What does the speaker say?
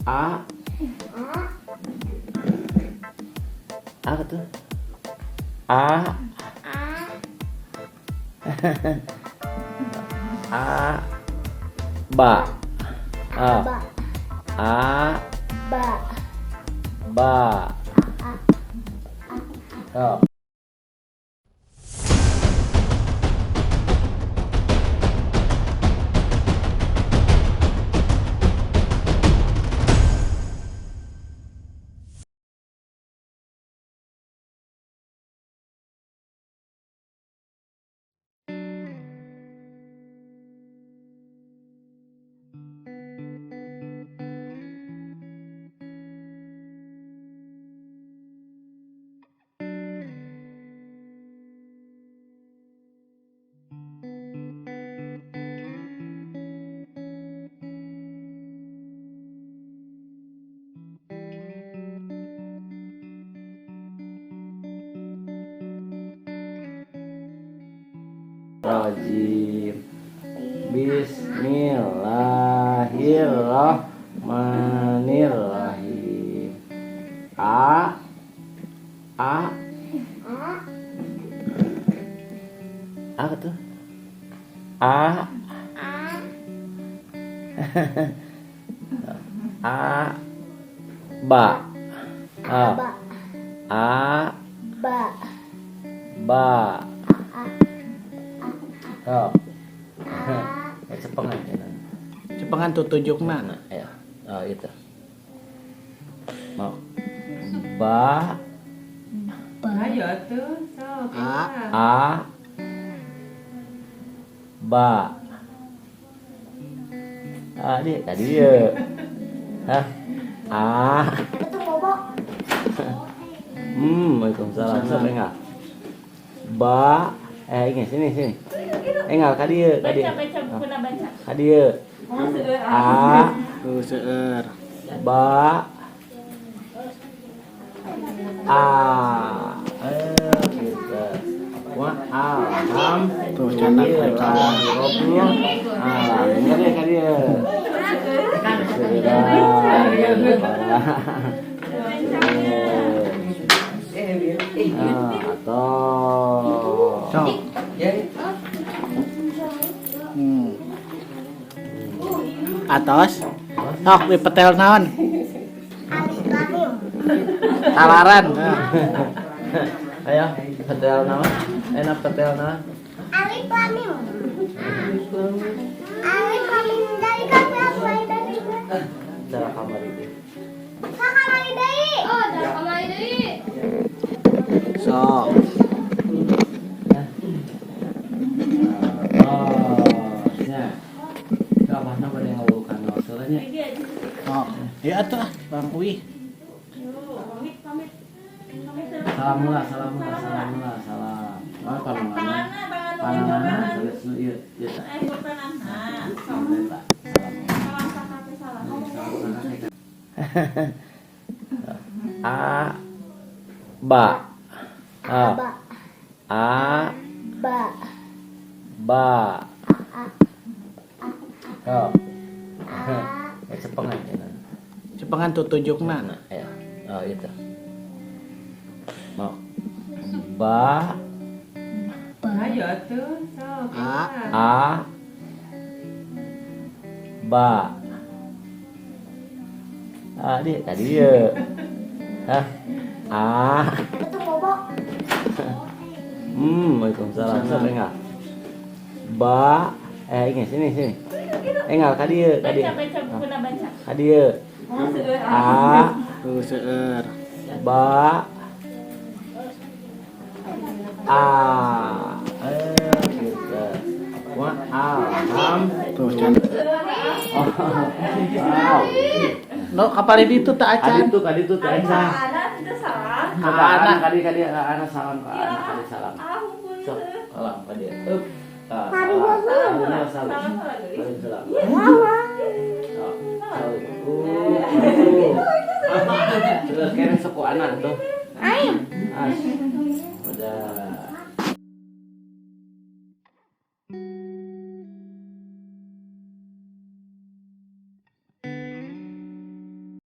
A. Apa tuh? A. A. Ba. A. A. Ba. Oh. Rajim. Bismillahirrahmanirrahim. A. Apa tuh? A. A. Ba. A. A. Ba. Oh. Cepengan ya. Cepengan tuh tunjukna. Nah, ya. Oh, itu. Mau. Ba. Ayo tuh, sok. A. Ba. Tadi ya. Hah? A. Waalaikumsalam. Sampai enggak? Ba. Ingat sini. Enggak ka dieu, ka dieu. Baca. Ka dieu. Oh, seueur. A. Tuh seueur. Ba. A. Gitu. Wa alam. Tuh canak mereka. Robbnya. Ingat ya ka dieu. Atau Sok. Atos. Sok dipetel naon? Talaran. Ayo, petel nama. Enak petel nama. Alif Lam Mim. Alif Lam Mim dari kami mulai dari Cara kamar itu. Sakamari deui. Oh, sakamari deui. Sok. Ya. Enggak mana pada yang ngawukan soalnya. Oh, ya atuh Bang Uwi. Salam. Panangan terus ieu. A. Ba. A. A. Ba. Oh. Cepengan ya. Cepengan tuh tunjukna. Nah, ya. Oh, itu. Mau. Ba. Ayo tuh, sok. A. Ba. Tadi ya. Hah? A. Waalaikumsalam. Sampai enggak? Ba. Ingat sini. Enggak ka dieu, ka dieu. Baca. Ka dieu. Oh, seueur. A. Tuh seueur. Ba. A. Gitu. Wa alam. Tuh canak. Wow. No kapal itu tak acan. Kadi tuh teh sah. Anak tidak salah. Anak kadi anak salam ka anak kadi salam. Ampun. Sok, salam ka dia. Salam. Salam. Terus kene suku anak tuh. Ayo. As. Udah.